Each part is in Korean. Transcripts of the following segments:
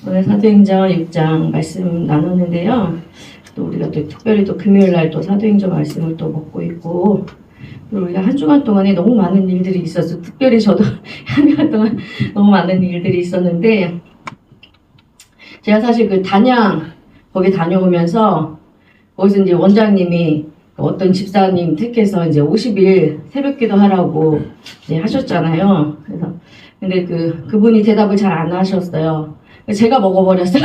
오늘 사도행전 6장 말씀 나눴는데요. 또 우리가 또 특별히 또 금요일 날 또 사도행전 말씀을 또 먹고 있고, 또 우리가 한 주간 동안에 너무 많은 일들이 있었어. 특별히 저도 한 주간 동안 너무 많은 일들이 있었는데, 제가 사실 그 단양 거기 다녀오면서 거기서 이제 원장님이 어떤 집사님 택해서 이제 50일 새벽기도 하라고 이제 하셨잖아요. 그래서 근데 그분이 대답을 잘 안 하셨어요. 제가 먹어버렸어요.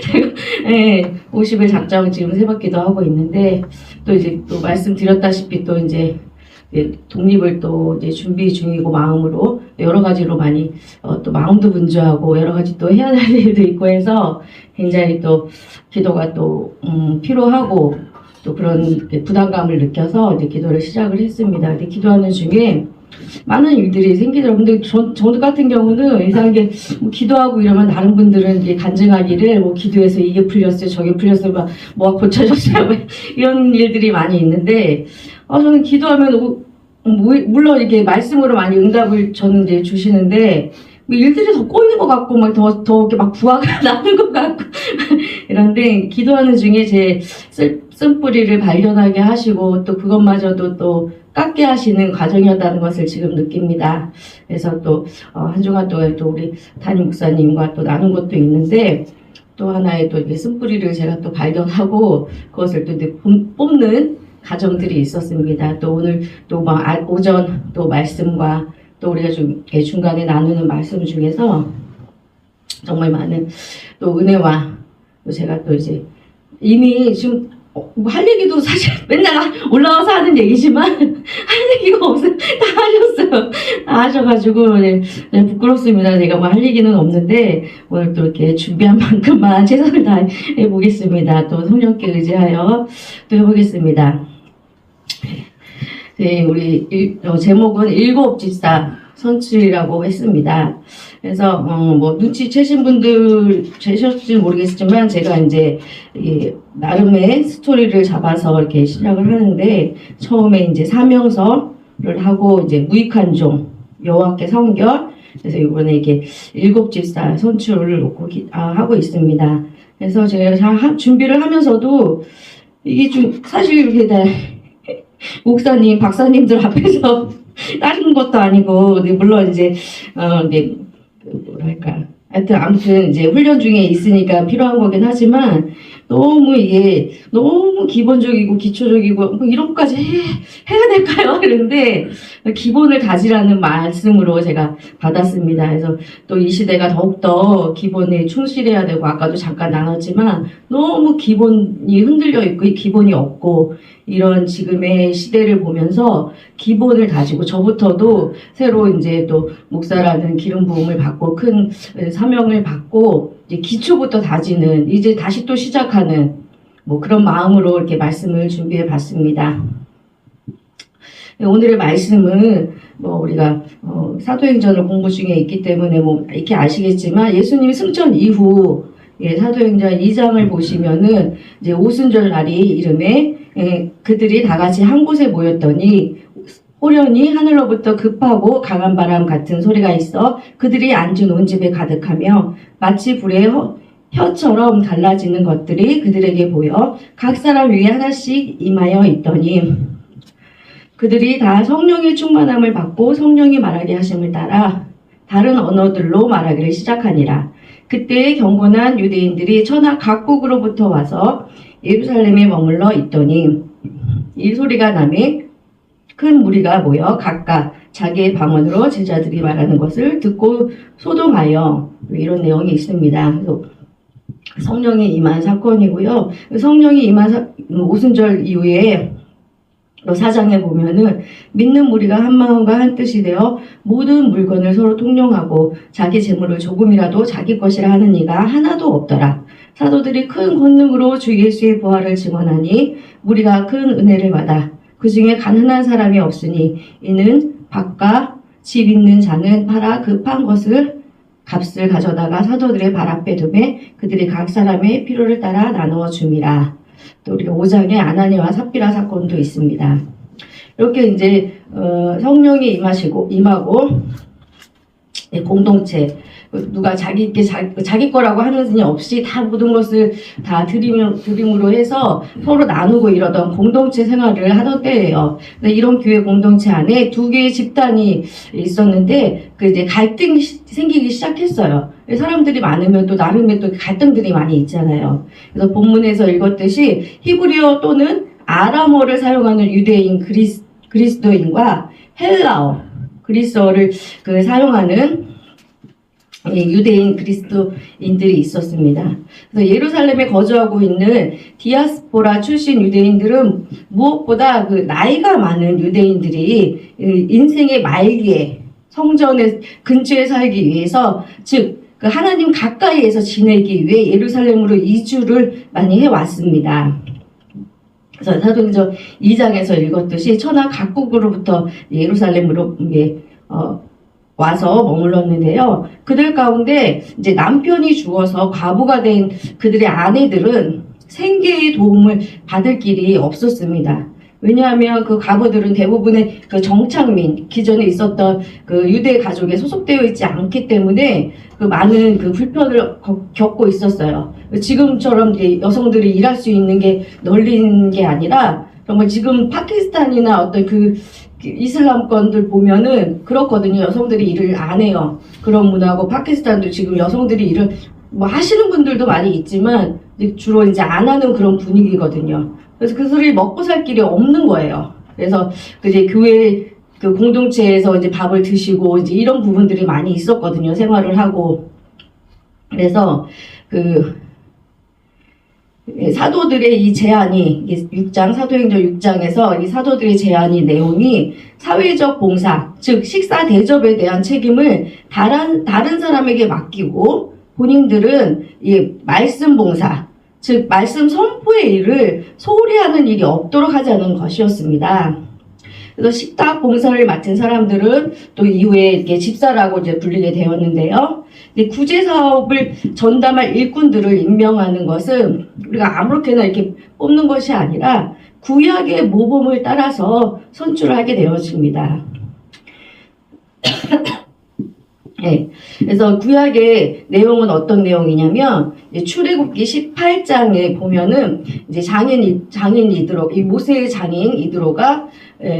제가 50일 작정 지금 새벽기도 하고 있는데, 또 이제 또 말씀드렸다시피 또 이제 독립을 또 이제 준비 중이고, 마음으로 여러 가지로 많이 또 마음도 분주하고 여러 가지 또 해야 할 일도 있고 해서 굉장히 또 기도가 또 필요하고 또 그런 부담감을 느껴서 이제 기도를 시작을 했습니다. 근데 기도하는 중에 많은 일들이 생기더라고요. 근데 저 같은 경우는 이상하게 뭐 기도하고 이러면 다른 분들은 이제 간증하기를 뭐 기도해서 이게 풀렸어요, 저게 풀렸어요, 막 뭐가 고쳐졌어요, 이런 일들이 많이 있는데, 저는 기도하면 물론 이렇게 말씀으로 많이 응답을 저는 이제 주시는데, 일들이 더 꼬이는 것 같고, 막 더 이렇게 막 부하가 나는 것 같고, 이런데, 기도하는 중에 제 쓴뿌리를 발견하게 하시고, 또 그것마저도 또 깎게 하시는 과정이었다는 것을 지금 느낍니다. 그래서 또, 한 주간 동안 또 우리 담임 목사님과 또 나눈 것도 있는데, 또 하나의 또 이렇게 쓴뿌리를 제가 또 발견하고, 그것을 또 이제 뽑는 과정들이 있었습니다. 또 오늘 또 오전 또 말씀과 또 우리가 좀 중간에 나누는 말씀 중에서 정말 많은 또 은혜와 또 제가 또 이제 이미 지금 할 얘기도 사실 맨날 올라와서 하는 얘기지만 할 얘기가 없어요. 다 하셨어요. 다 하셔가지고 부끄럽습니다. 제가 뭐 할 얘기는 없는데 오늘 또 이렇게 준비한 만큼만 최선을 다해 보겠습니다. 또 성령께 의지하여 또 해보겠습니다. 네, 우리 제목은 일곱 집사 선출이라고 했습니다. 그래서 뭐 눈치채신 분들 채셨을지 모르겠지만 제가 이제 나름의 스토리를 잡아서 이렇게 시작을 하는데, 처음에 이제 사명서를 하고 이제 무익한 종 여호와께 성결, 그래서 이번에 이게 일곱 집사 선출을 놓고 하고 있습니다. 그래서 제가 준비를 하면서도 이게 좀 사실 이렇게 다 목사님, 박사님들 앞에서 다른 것도 아니고, 물론 이제 뭐랄까, 하여튼 아무튼 이제 훈련 중에 있으니까 필요한 거긴 하지만, 너무 이게 너무 기본적이고 기초적이고 뭐 이런 것까지 해야 될까요? 그런데 기본을 다지라는 말씀으로 제가 받았습니다. 그래서 또 이 시대가 더욱더 기본에 충실해야 되고, 아까도 잠깐 나눴지만 너무 기본이 흔들려 있고 기본이 없고, 이런 지금의 시대를 보면서 기본을 다지고, 저부터도 새로 이제 또 목사라는 기름 부음을 받고 큰 사명을 받고 이제 기초부터 다지는, 이제 다시 또 시작하는 뭐 그런 마음으로 이렇게 말씀을 준비해 봤습니다. 오늘의 말씀은 뭐 우리가 사도행전을 공부 중에 있기 때문에 뭐 이렇게 아시겠지만, 예수님 승천 이후 사도행전 2장을 보시면은 이제 오순절 날이 이름에 그들이 다 같이 한 곳에 모였더니 호련히 하늘로부터 급하고 강한 바람 같은 소리가 있어 그들이 앉은 온 집에 가득하며, 마치 불의 혀처럼 갈라지는 것들이 그들에게 보여 각 사람 위에 하나씩 임하여 있더니, 그들이 다 성령의 충만함을 받고 성령이 말하게 하심을 따라 다른 언어들로 말하기를 시작하니라. 그때 경건한 유대인들이 천하 각국으로부터 와서 예루살렘에 머물러 있더니, 이 소리가 나매 큰 무리가 모여 각각 자기의 방언으로 제자들이 말하는 것을 듣고 소동하여, 이런 내용이 있습니다. 그래서 성령이 임한 사건이고요. 성령이 임한 오순절 이후에 4장에 보면은 믿는 무리가 한 마음과 한 뜻이 되어 모든 물건을 서로 통용하고 자기 재물을 조금이라도 자기 것이라 하는 이가 하나도 없더라. 사도들이 큰 권능으로 주 예수의 부활을 증언하니 무리가 큰 은혜를 받아 그 중에 가난한 사람이 없으니, 이는 밭과 집 있는 자는 팔아 그 판 것을 값을 가져다가 사도들의 발 앞에 두매 그들이 각 사람의 필요를 따라 나누어 줌이라. 또 우리가 5장에 아나니와 삽비라 사건도 있습니다. 이렇게 이제 성령이 임하고 공동체, 누가 자기 거라고 하느니 없이 다 모든 것을 다 드림으로 해서 서로 나누고 이러던 공동체 생활을 하던 때예요. 근데 이런 교회 공동체 안에 두 개의 집단이 있었는데 그 이제 갈등이 생기기 시작했어요. 사람들이 많으면 또 나름의 또 갈등들이 많이 있잖아요. 그래서 본문에서 읽었듯이 히브리어 또는 아람어를 사용하는 유대인 그리스도인과 헬라어 그리스어를 사용하는 유대인 그리스도인들이 있었습니다. 그래서 예루살렘에 거주하고 있는 디아스포라 출신 유대인들은 무엇보다 그 나이가 많은 유대인들이 인생의 말기에 성전의 근처에 살기 위해서 즉 그 하나님 가까이에서 지내기 위해 예루살렘으로 이주를 많이 해왔습니다. 그래서 사도행전 2장에서 읽었듯이 천하 각국으로부터 예루살렘으로 와서 머물렀는데요. 그들 가운데 이제 남편이 죽어서 과부가 된 그들의 아내들은 생계의 도움을 받을 길이 없었습니다. 왜냐하면 그 과부들은 대부분의 그 정착민, 기존에 있었던 그 유대 가족에 소속되어 있지 않기 때문에 그 많은 그 불편을 겪고 있었어요. 지금처럼 여성들이 일할 수 있는 게 널린 게 아니라 정말 지금 파키스탄이나 어떤 그 이슬람권들 보면은 그렇거든요. 여성들이 일을 안 해요. 그런 문화고 파키스탄도 지금 여성들이 일을 뭐 하시는 분들도 많이 있지만 주로 이제 안 하는 그런 분위기거든요. 그래서 그들이 먹고 살 길이 없는 거예요. 그래서 이제 교회 그 공동체에서 이제 밥을 드시고 이제 이런 부분들이 많이 있었거든요. 생활을 하고. 그래서 그 사도들의 이 제안이 6장 사도행전 6장에서 이 사도들의 제안이 내용이 사회적 봉사, 즉 식사 대접에 대한 책임을 다른 사람에게 맡기고 본인들은 이 말씀 봉사, 즉 말씀 선포의 일을 소홀히 하는 일이 없도록 하자는 것이었습니다. 그래서 식탁 봉사를 맡은 사람들은 또 이후에 이렇게 집사라고 이제 불리게 되었는데요. 구제 사업을 전담할 일꾼들을 임명하는 것은 우리가 아무렇게나 이렇게 뽑는 것이 아니라 구약의 모범을 따라서 선출하게 되어집니다. 네. 그래서 구약의 내용은 어떤 내용이냐면 출애굽기 18장에 보면은 이제 장인 이드로, 이 모세의 장인 이드로가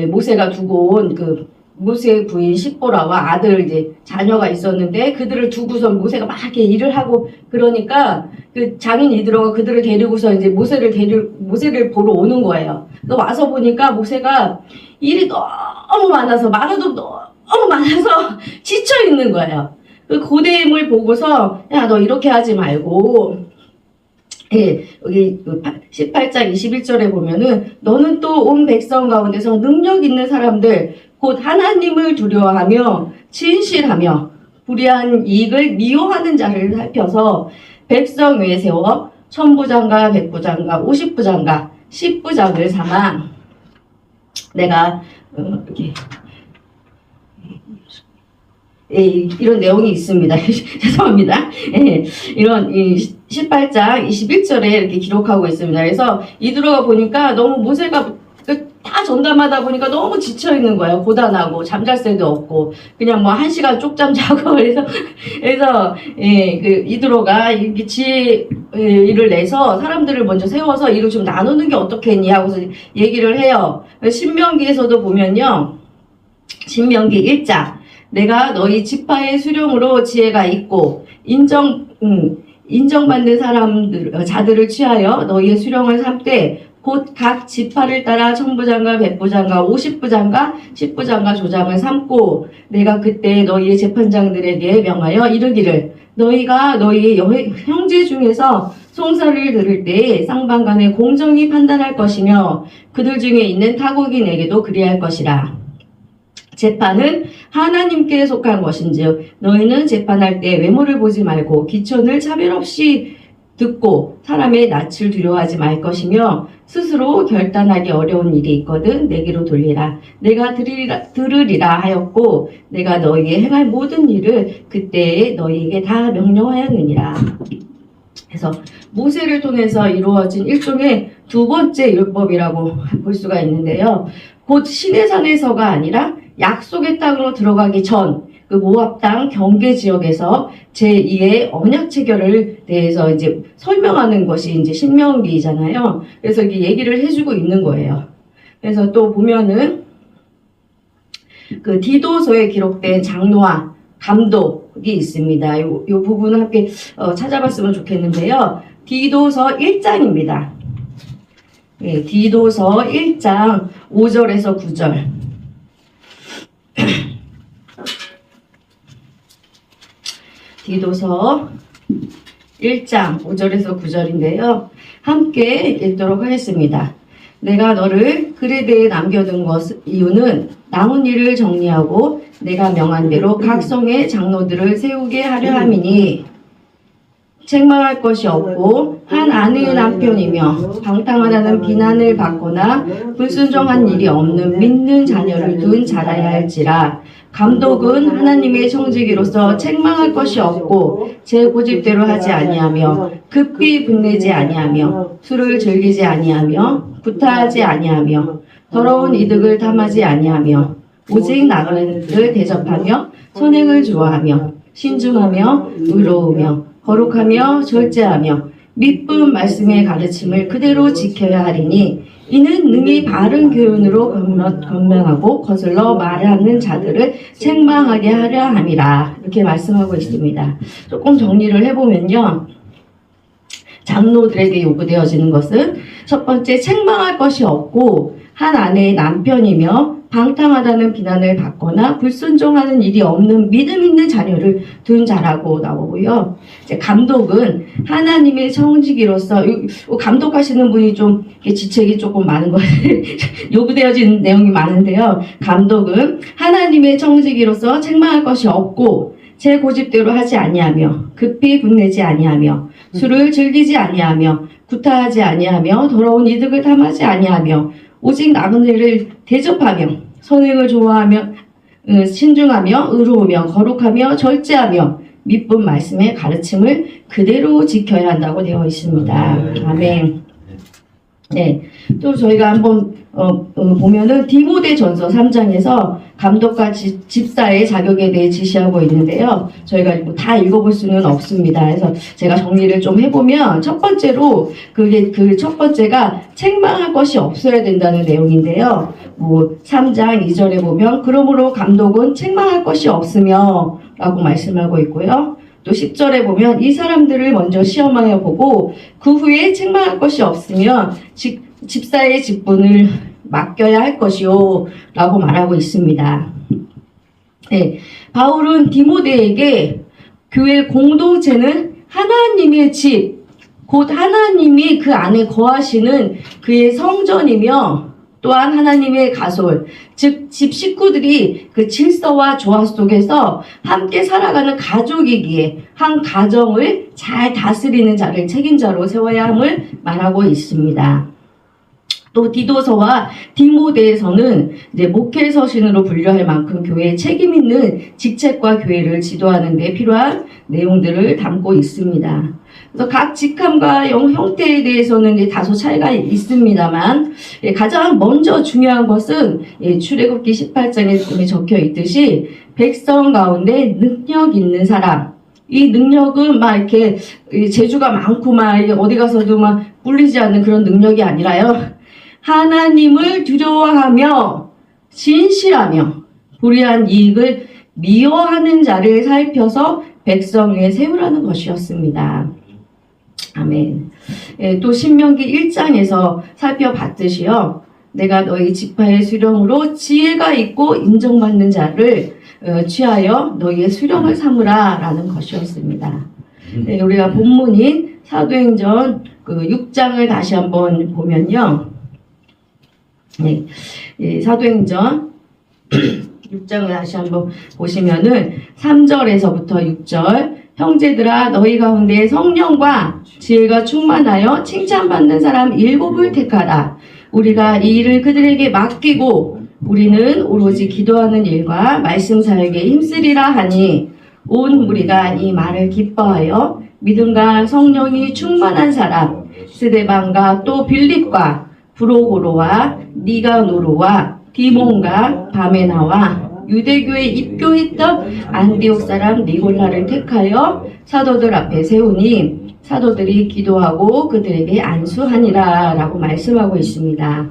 모세가 두고 온 그 모세의 부인 십보라와 아들 이제 자녀가 있었는데 그들을 두고서 모세가 막 이렇게 일을 하고 그러니까 그 장인 이드로가 그들을 데리고서 이제 모세를 보러 오는 거예요. 또 와서 보니까 모세가 일이 너무 많아서 너무 많아서 지쳐 있는 거예요. 그 고됨을 보고서 야, 너 이렇게 하지 말고 여기 18장 21절에 보면은 너는 또 온 백성 가운데서 능력 있는 사람들 곧 하나님을 두려워하며 진실하며 불의한 이익을 미워하는 자를 살펴서 백성 외에 세워 천부장과 백부장과 50부장과 10부장을 삼아 내가 이렇게 이런 내용이 있습니다. 죄송합니다. 이런 18장 21절에 이렇게 기록하고 있습니다. 그래서 이드로가 보니까 너무 모세가 다 전담하다 보니까 너무 지쳐 있는 거예요. 고단하고 잠잘 새도 없고 그냥 뭐 1시간 쪽잠 자고 그래서 그 이드로가 이렇게 지혜 일을 내서 사람들을 먼저 세워서 일을 좀 나누는 게 어떻겠니 하고서 얘기를 해요. 신명기에서도 보면요. 신명기 1장 내가 너희 지파의 수령으로 지혜가 있고 인정받는 자들을 취하여 너희의 수령을 삼되 곧 각 지파를 따라 천부장과 백부장과 50부장과 10부장과 조장을 삼고 내가 그때 너희의 재판장들에게 명하여 이르기를 너희가 너희의 형제 중에서 송사를 들을 때에 쌍방간에 공정히 판단할 것이며 그들 중에 있는 타국인에게도 그리할 것이라. 재판은 하나님께 속한 것인즉 너희는 재판할 때 외모를 보지 말고 기천을 차별 없이 듣고 사람의 낯을 두려워하지 말 것이며 스스로 결단하기 어려운 일이 있거든 내게로 돌리라. 내가 들으리라 하였고 내가 너희에게 행할 모든 일을 그때에 너희에게 다 명령하였느니라. 그래서 모세를 통해서 이루어진 일종의 두 번째 율법이라고 볼 수가 있는데요. 곧 시내산에서가 아니라 약속의 땅으로 들어가기 전 그 모압 땅 경계 지역에서 제2의 언약 체결을 대해서 이제 설명하는 것이 이제 신명기잖아요. 그래서 이게 얘기를 해주고 있는 거예요. 그래서 또 보면은 그 디도서에 기록된 장로와 감독이 있습니다. 요 부분을 함께 찾아봤으면 좋겠는데요. 디도서 1장입니다. 예, 디도서 1장 5절에서 9절. 디도서 1장 5절에서 9절인데요. 함께 읽도록 하겠습니다. 내가 너를 그레데에 남겨둔 이유는 남은 일을 정리하고 내가 명한 대로 각 성의 장로들을 세우게 하려 함이니 책망할 것이 없고 한 아내의 남편이며 방탕하다는 비난을 받거나 불순종한 일이 없는 믿는 자녀를 둔 자라야 할지라. 감독은 하나님의 청지기로서 책망할 것이 없고 제 고집대로 하지 아니하며 급히 분내지 아니하며 술을 즐기지 아니하며 구타하지 아니하며 더러운 이득을 탐하지 아니하며 오직 나그네를 대접하며 선행을 좋아하며 신중하며 의로우며 거룩하며 절제하며 믿음 말씀의 가르침을 그대로 지켜야 하리니 이는 능히 바른 교훈으로 건면하고 거슬러 말하는 자들을 책망하게 하려 함이라. 이렇게 말씀하고 있습니다. 조금 정리를 해보면요. 장로들에게 요구되어지는 것은 첫 번째, 책망할 것이 없고 한 아내의 남편이며 방탕하다는 비난을 받거나 불순종하는 일이 없는 믿음 있는 자녀를 둔 자라고 나오고요. 이제 감독은 하나님의 청지기로서, 감독하시는 분이 좀 지책이 조금 많은 것 요구되어지는 내용이 많은데요. 감독은 하나님의 청지기로서 책망할 것이 없고 제 고집대로 하지 아니하며 급히 분내지 아니하며 술을 즐기지 아니하며 구타하지 아니하며 더러운 이득을 탐하지 아니하며 오직 나그네를 대접하며 선행을 좋아하며 신중하며 의로우며 거룩하며 절제하며 믿음 말씀의 가르침을 그대로 지켜야 한다고 되어 있습니다. 아멘. 네, 또 저희가 한번 보면은 디모데전서 3장에서 감독과 집사의 자격에 대해 지시하고 있는데요. 저희가 다 읽어볼 수는 없습니다. 그래서 제가 정리를 좀 해보면 첫 번째로 그 첫 번째가 책망할 것이 없어야 된다는 내용인데요. 3장 2절에 보면 그러므로 감독은 책망할 것이 없으며 라고 말씀하고 있고요. 또 10절에 보면 이 사람들을 먼저 시험하여 보고 그 후에 책망할 것이 없으면 집사의 직분을 맡겨야 할 것이요 라고 말하고 있습니다. 네, 바울은 디모데에게 교회 공동체는 하나님의 집, 곧 하나님이 그 안에 거하시는 그의 성전이며 또한 하나님의 가솔, 즉 집 식구들이 그 질서와 조화 속에서 함께 살아가는 가족이기에 한 가정을 잘 다스리는 자를 책임자로 세워야 함을 말하고 있습니다. 또 디도서와 디모데에서는 이제 목회 서신으로 분류할 만큼 교회에 책임 있는 직책과 교회를 지도하는 데 필요한 내용들을 담고 있습니다. 그래서 각 직함과 형태에 대해서는 이제 다소 차이가 있습니다만 가장 먼저 중요한 것은 출애굽기 18장에 적혀 있듯이 백성 가운데 능력 있는 사람, 이 능력은 막 이렇게 재주가 많고 막 어디 가서도 막 꿀리지 않는 그런 능력이 아니라요. 하나님을 두려워하며 진실하며 불의한 이익을 미워하는 자를 살펴서 백성 위에 세우라는 것이었습니다. 아멘. 또 신명기 1장에서 살펴봤듯이요. 내가 너희 지파의 수령으로 지혜가 있고 인정받는 자를 취하여 너희의 수령을 삼으라 라는 것이었습니다. 우리가 본문인 사도행전 6장을 다시 한번 보면요. 사도행전 6장을 다시 한번 보시면은 3절에서부터 6절 형제들아 너희 가운데 성령과 지혜가 충만하여 칭찬받는 사람 7을 택하라. 우리가 이 일을 그들에게 맡기고 우리는 오로지 기도하는 일과 말씀 사역에 힘쓰리라 하니 온 무리가 이 말을 기뻐하여 믿음과 성령이 충만한 사람 스데반과 또 빌립과 브로고로와 니가노로와 디몬과 바메나와 유대교에 입교했던 안디옥 사람 니골라를 택하여 사도들 앞에 세우니 사도들이 기도하고 그들에게 안수하니라 라고 말씀하고 있습니다.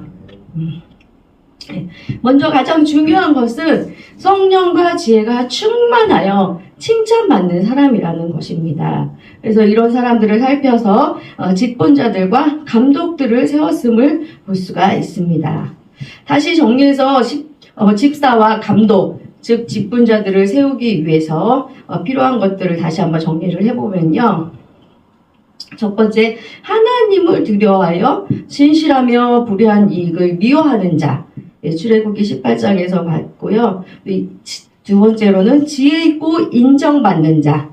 먼저 가장 중요한 것은 성령과 지혜가 충만하여 칭찬받는 사람이라는 것입니다. 그래서 이런 사람들을 살펴서 직분자들과 감독들을 세웠음을 볼 수가 있습니다. 다시 정리해서 집사와 감독, 즉 직분자들을 세우기 위해서 필요한 것들을 다시 한번 정리를 해보면요. 첫 번째, 하나님을 두려워하여 진실하며 불의한 이익을 미워하는 자. 출애굽기 18장에서 봤고요. 두 번째로는 지혜 있고 인정받는 자.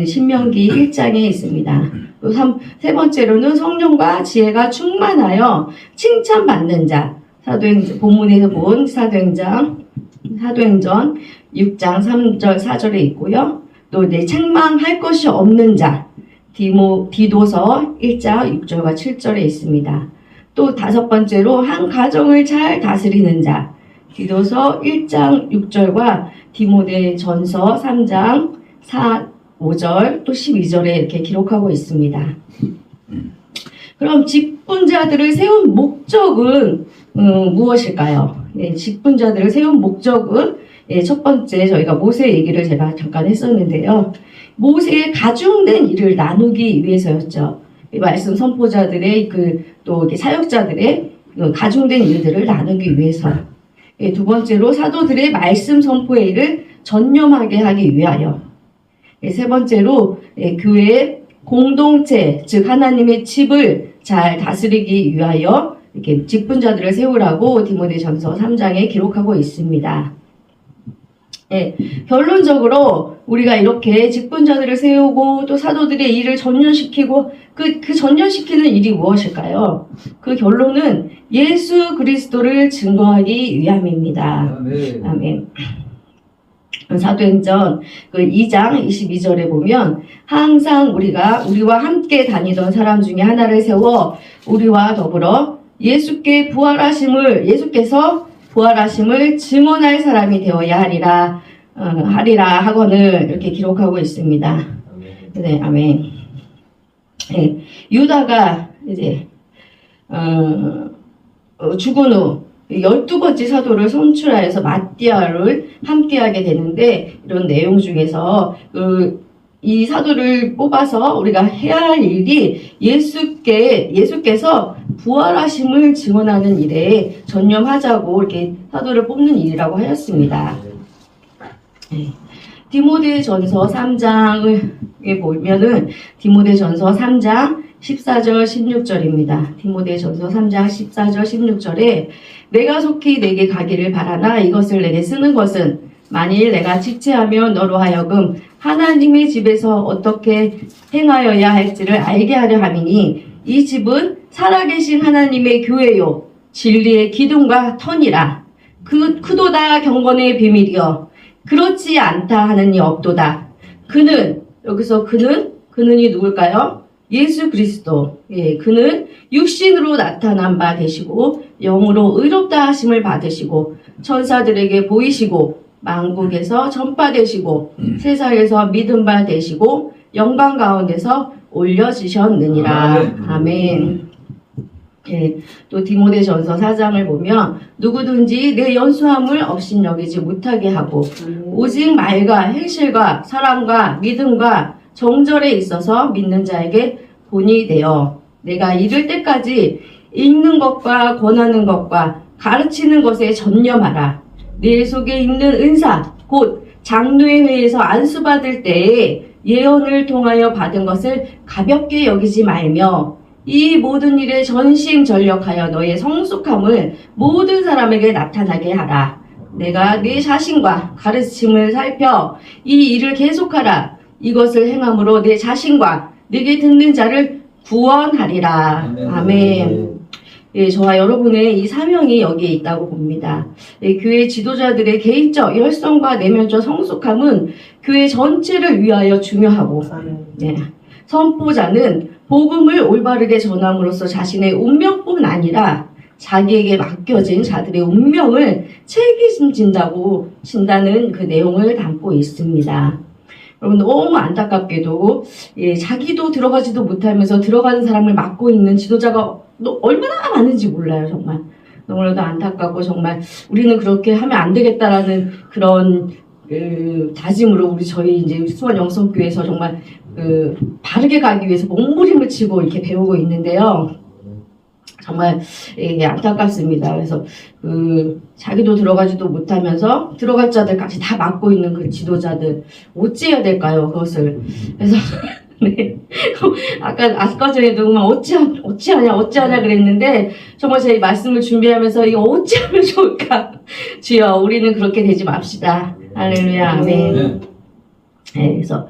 신명기 1장에 있습니다. 또 세 번째로는 성령과 지혜가 충만하여 칭찬받는 자. 본문에서 본 사도행전 6장 3절 4절에 있고요. 또 책망할 것이 없는 자. 디도서 1장 6절과 7절에 있습니다. 또 다섯 번째로 한 가정을 잘 다스리는 자. 디도서 1장 6절과 디모데전서 3장 5절 또 12절에 이렇게 기록하고 있습니다. 그럼 직분자들을 세운 목적은 무엇일까요? 직분자들을 세운 목적은 첫 번째 저희가 모세 얘기를 제가 잠깐 했었는데요. 모세의 가중된 일을 나누기 위해서였죠. 말씀 선포자들의 또 사역자들의 가중된 일들을 나누기 위해서. 두 번째로 사도들의 말씀 선포의 일을 전념하게 하기 위하여. 세 번째로 교회의 공동체, 즉 하나님의 집을 잘 다스리기 위하여 이렇게 직분자들을 세우라고 디모데전서 3장에 기록하고 있습니다. 결론적으로 우리가 이렇게 직분자들을 세우고 또 사도들의 일을 전념시키고 그 전념시키는 일이 무엇일까요? 그 결론은 예수 그리스도를 증거하기 위함입니다. 아멘. 사도행전 2장 22절에 보면 항상 우리와 함께 다니던 사람 중에 하나를 세워 우리와 더불어 예수께서 부활하심을 증언할 사람이 되어야 하리라 하거늘 이렇게 기록하고 있습니다. 네, 아멘. 네, 유다가 이제 죽은 후 12번째 사도를 선출하여서 마띠아를 함께하게 되는데 이런 내용 중에서 이 사도를 뽑아서 우리가 해야 할 일이 예수께서 부활하심을 증언하는 일에 전념하자고 이렇게 사도를 뽑는 일이라고 하였습니다. 디모데전서 3장을 보면은 디모데전서 3장 14절 16절입니다. 디모데전서 3장 14절 16절에 내가 속히 내게 가기를 바라나 이것을 내게 쓰는 것은 만일 내가 지체하면 너로 하여금 하나님의 집에서 어떻게 행하여야 할지를 알게 하려 함이니 이 집은 살아계신 하나님의 교회요 진리의 기둥과 터니라. 그도다 경건의 비밀이여 그렇지 않다 하는 이 없도다. 여기서 그는이 누굴까요? 예수 그리스도. 그는 육신으로 나타난 바 되시고 영으로 의롭다 하심을 받으시고 천사들에게 보이시고 만국에서 전파되시고 세상에서 믿음 바 되시고 영광 가운데서 올려지셨느니라. 아멘. 또 디모데전서 4장을 보면 누구든지 내 연수함을 업신여기지 못하게 하고 오직 말과 행실과 사랑과 믿음과 정절에 있어서 믿는 자에게 본이 되어 내가 이를 때까지 읽는 것과 권하는 것과 가르치는 것에 전념하라. 내 속에 있는 은사 곧 장로의 회에서 안수받을 때에 예언을 통하여 받은 것을 가볍게 여기지 말며 이 모든 일에 전심전력하여 너의 성숙함을 모든 사람에게 나타나게 하라. 내가 네 자신과 가르침을 살펴 이 일을 계속하라. 이것을 행함으로 내 자신과 네게 듣는 자를 구원하리라. 아멘. 저와 여러분의 이 사명이 여기에 있다고 봅니다. 교회 지도자들의 개인적 열성과 내면적 성숙함은 교회 전체를 위하여 중요하고 선포자는 복음을 올바르게 전함으로써 자신의 운명뿐 아니라 자기에게 맡겨진 자들의 운명을 책임진다는 그 내용을 담고 있습니다. 여러분 너무 안타깝게도 자기도 들어가지도 못하면서 들어가는 사람을 맡고 있는 지도자가 얼마나 많은지 몰라요. 정말 너무나도 안타깝고 정말 우리는 그렇게 하면 안 되겠다라는 그런 다짐으로 저희 이제 수원 영성교회에서 정말 바르게 가기 위해서 몸부림을 치고 이렇게 배우고 있는데요. 정말 안타깝습니다. 그래서 자기도 들어가지도 못하면서 들어갈 자들까지 다 맡고 있는 그 지도자들 어찌해야 될까요? 그것을 그래서 네. 아까 전에도 어찌하냐 그랬는데 정말 제 말씀을 준비하면서 이거 어찌하면 좋을까? 주여 우리는 그렇게 되지 맙시다. 할렐루야 아멘. 네, 그래서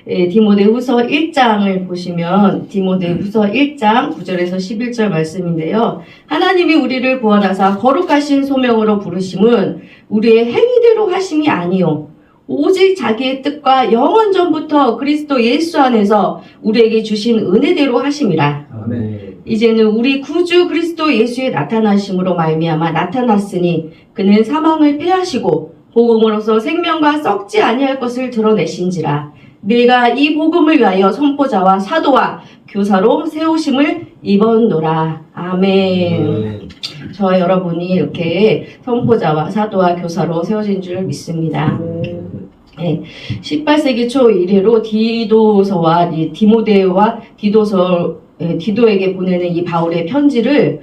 디모데후서 1장을 보시면 디모데후서 1장 9절에서 11절 말씀인데요. 하나님이 우리를 구원하사 거룩하신 소명으로 부르심은 우리의 행위대로 하심이 아니요 오직 자기의 뜻과 영원 전부터 그리스도 예수 안에서 우리에게 주신 은혜대로 하심이라. 아멘. 이제는 우리 구주 그리스도 예수의 나타나심으로 말미암아 나타났으니 그는 사망을 패하시고 복음으로서 생명과 썩지 아니할 것을 드러내신지라. 내가 이 복음을 위하여 선포자와 사도와 교사로 세우심을 입었노라. 아멘. 저와 여러분이 이렇게 선포자와 사도와 교사로 세워진 줄 믿습니다. 네, 18세기 초 이래로 디도서와 디모데와 디도에게 보내는 이 바울의 편지를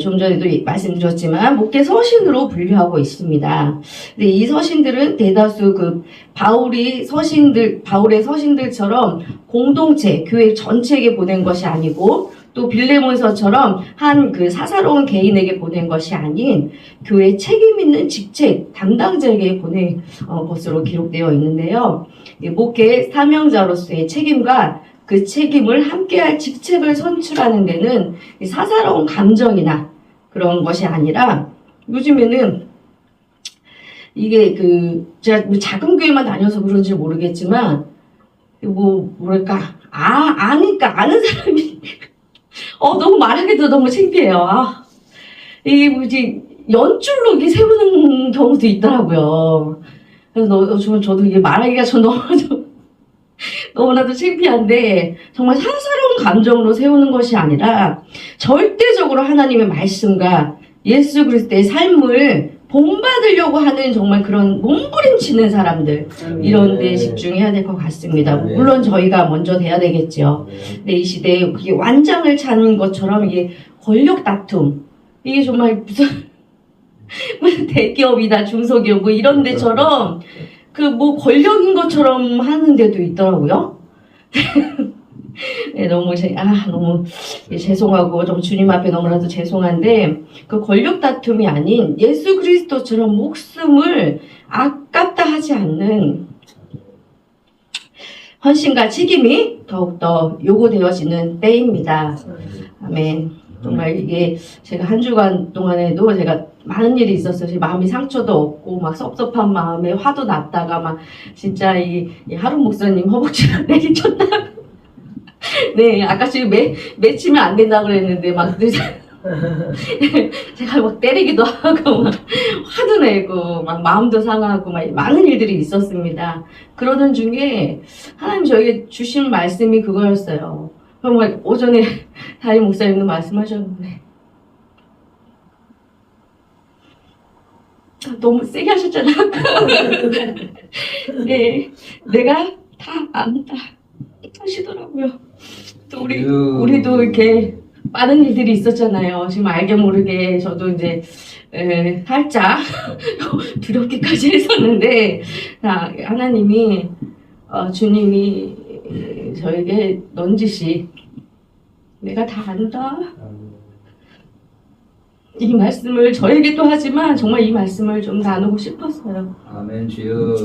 좀 전에도 말씀드렸지만 목회 서신으로 분류하고 있습니다. 근데 이 서신들은 대다수 바울의 서신들처럼 공동체, 교회 전체에게 보낸 것이 아니고 또 빌레몬서처럼 한 사사로운 개인에게 보낸 것이 아닌 교회 책임 있는 직책 담당자에게 보낸 것으로 기록되어 있는데요. 목회 사명자로서의 책임과 그 책임을 함께할 직책을 선출하는 데는 사사로운 감정이나 그런 것이 아니라 요즘에는 이게 제가 작은 교회만 다녀서 그런지 모르겠지만 아니까 아는 사람이 너무 말하기도 너무 창피해요. 이게 뭐지 연줄로 이게 세우는 경우도 있더라고요. 그래서 저도 이게 말하기가 너무나도 창피한데 정말 사사로운 감정으로 세우는 것이 아니라 절대적으로 하나님의 말씀과 예수 그리스도의 삶을 본받으려고 하는 정말 그런 몸부림치는 사람들 이런 데 집중해야 될 것 같습니다. 물론 저희가 먼저 돼야 되겠죠. 근데 이 시대에 그게 완장을 찬 것처럼 이게 권력 다툼 이게 정말 무슨 대기업이다 중소기업 이런 데처럼 권력인 것처럼 하는 데도 있더라고요. 네, 너무 죄송하고 좀 주님 앞에 너무나도 죄송한데 그 권력 다툼이 아닌 예수 그리스도처럼 목숨을 아깝다 하지 않는 헌신과 책임이 더욱더 요구되어지는 때입니다. 아멘. 정말 이게 제가 한 주간 동안에도 제가 많은 일이 있었어요. 마음이 상처도 없고 막 섭섭한 마음에 화도 났다가 진짜 이 하루 목사님 허벅지가 내리쳤다고 네 아까 지금 맺히면 안 된다고 그랬는데 제가 때리기도 하고 화도 내고 마음도 상하고 많은 일들이 있었습니다. 그러던 중에 하나님 저에게 주신 말씀이 그거였어요. 정말 오전에 담임 목사님도 말씀하셨는데 너무 세게 하셨잖아. 네, 내가 다 안다 하시더라고요. 또 우리도 이렇게 많은 일들이 있었잖아요. 지금 알게 모르게 저도 이제 살짝 두렵기까지 했었는데 하나님이 주님이 저에게 넌지시 내가 다 안다 이 말씀을 저에게도 하지만 정말 이 말씀을 좀 나누고 싶었어요. 아멘 주여.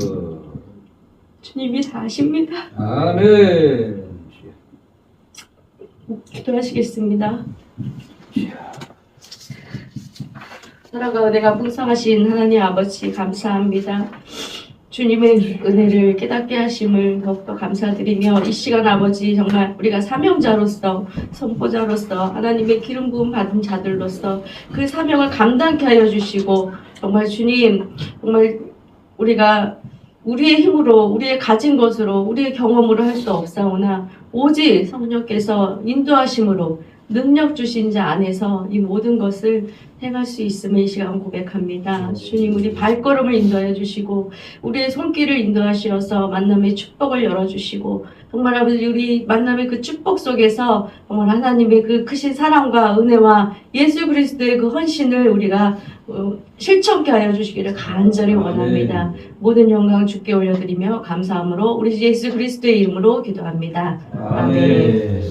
주님이 다 아십니다. 아멘. 기도하시겠습니다. 사랑하고 내가 풍성하신 하나님 아버지 감사합니다. 주님의 은혜를 깨닫게 하심을 더욱더 감사드리며 이 시간 아버지 정말 우리가 사명자로서 선포자로서 하나님의 기름 부음 받은 자들로서 그 사명을 감당케 하여 주시고 정말 주님 정말 우리가 우리의 힘으로 우리의 가진 것으로 우리의 경험으로 할 수 없사오나 오직 성령께서 인도하심으로 능력 주신 자 안에서 이 모든 것을 행할 수 있음을 이 시간 고백합니다. 주님 우리 발걸음을 인도하여 주시고 우리의 손길을 인도하시어서 만남의 축복을 열어주시고 정말 아버지 우리 만남의 그 축복 속에서 정말 하나님의 그 크신 사랑과 은혜와 예수 그리스도의 그 헌신을 우리가 실천케 하여 주시기를 간절히 원합니다. 모든 영광 주께 올려드리며 감사함으로 우리 예수 그리스도의 이름으로 기도합니다. 아멘.